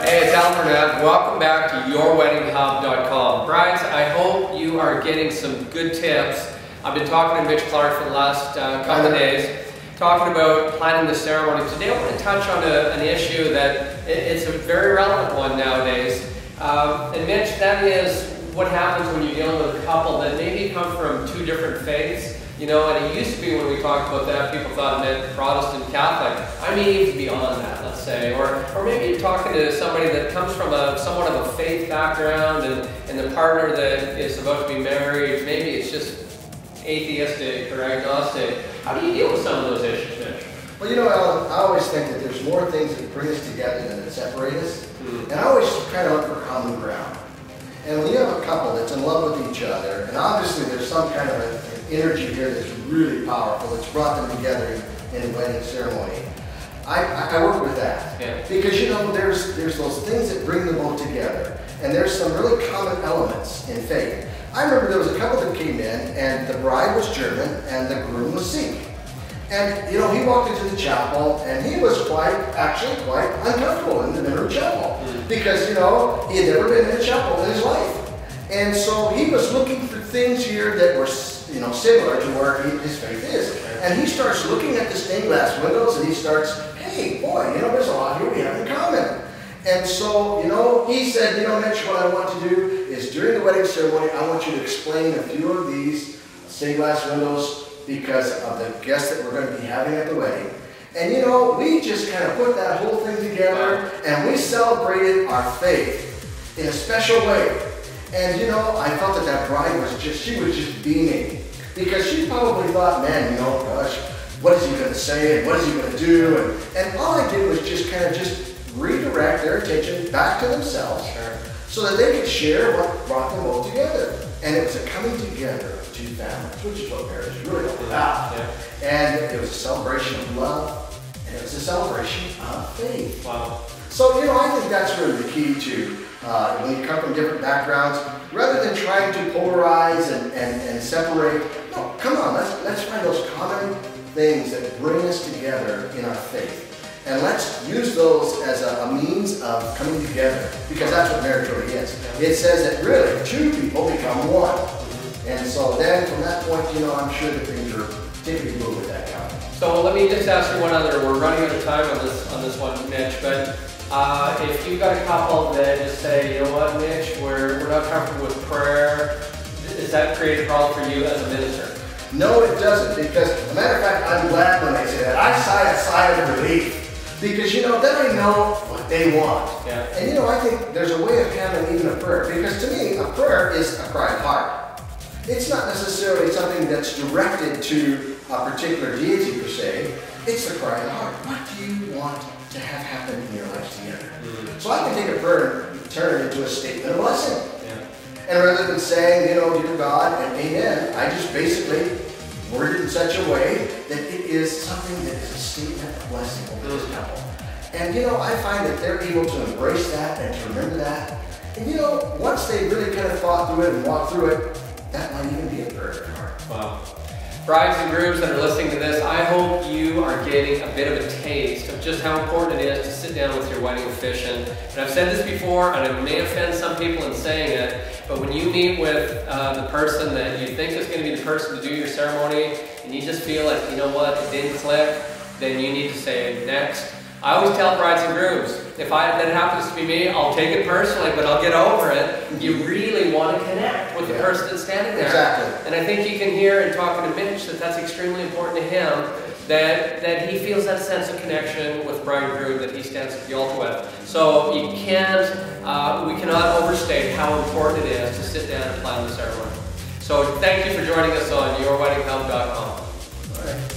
Hey, it's Allan. Welcome back to yourweddinghub.com. Brides, I hope you are getting some good tips. I've been talking to Mitch Clarke for the last couple of days, talking about planning the ceremony. Today I want to touch on an issue that it's a very relevant one nowadays. And Mitch, that is what happens when you're dealing with a couple that maybe come from two different faiths. You know, and it used to be when we talked about that, people thought it meant Protestant, Catholic. I mean, even beyond that, let's say. Or maybe you're talking to somebody that comes from somewhat of a faith background, and the partner that is about to be married, maybe it's just atheistic or agnostic. How do you deal with some of those issues, Mitch? Well, you know, Allan, I always think that there's more things that bring us together than that separate us. And I always kind of look for common ground. And when you have a couple that's in love with each other, and obviously there's some kind of an energy here that's really powerful, that's brought them together in a wedding ceremony, I work with that. Yeah. Because, you know, there's those things that bring them both together, and there's some really common elements in faith. I remember there was a couple that came in, and the bride was German, and the groom was Sikh. And, you know, he walked into the chapel, and he was actually quite uncomfortable in the middle of the chapel. Because, you know, he had never been in a chapel in his life. And so he was looking for things here that were, you know, similar to where his faith is. And he starts looking at the stained glass windows, and he starts, hey, boy, you know, there's a lot here we have in common. And so, you know, he said, you know, Mitch, what I want to do is during the wedding ceremony, I want you to explain a few of these stained glass windows because of the guests that we're going to be having at the wedding. And you know, we just kind of put that whole thing together, and we celebrated our faith in a special way. And you know, I felt that that bride was she was just beaming. Because she probably thought, man, you know, gosh, what is he going to say, and what is he going to do? And all I did was just kind of just redirect their attention back to themselves, so that they could share what brought them all together. And it was a coming together of two families, which is what marriage is really all about. And it was a celebration of love, and it was a celebration of faith. Wow. So, you know, I think that's really the key to, when you come from different backgrounds, rather than trying to polarize and separate, no, come on, let's find those common things that bring us together in our faith. And let's use those as a means of coming together, because that's what marriage really is. It says that really two people become one. And so then from that point, you know, I'm sure that things are typically moving with that count. So let me just ask you one other. We're running out of time on this one, Mitch. But if you've got a couple that just say, you know what, Mitch, we're not comfortable with prayer, does that create a problem for you as a minister? No, it doesn't. Because, as a matter of fact, I'm glad when they say that. I sigh a sigh of relief. Because, you know, then I know what they want. And, you know, I think there's a way of handling even a prayer. Because to me, a prayer is a cry of heart. It's not necessarily something that's directed to a particular deity per se. It's the cry of the heart. What do you want to have happen in your lives together? So I can take a prayer and turn it into a statement of blessing. And rather than saying, you know, dear God and amen, I just basically word it in such a way that it is something that is a statement of blessing over this couple. And you know, I find that they're able to embrace that and to remember that. And you know, once they really kind of thought through it and walked through it, that might even be a prayer in their heart. Wow. Brides and grooms that are listening to this, I hope you are getting a bit of a taste of just how important it is to sit down with your wedding officiant. And I've said this before, and it may offend some people in saying it, but when you meet with the person that you think is going to be the person to do your ceremony, and you just feel like, you know what, it didn't click, then you need to say next. I always tell brides and grooms, if that happens to be me, I'll take it personally, but I'll get over it. You really want to connect with the person that's standing there. Exactly. And I think you can hear in talking to Mitch that that's extremely important to him, that he feels that sense of connection with bride and groom that he stands at the altar with. So you can't, we cannot overstate how important it is to sit down and plan the ceremony. So thank you for joining us on yourweddinghub.com. All right.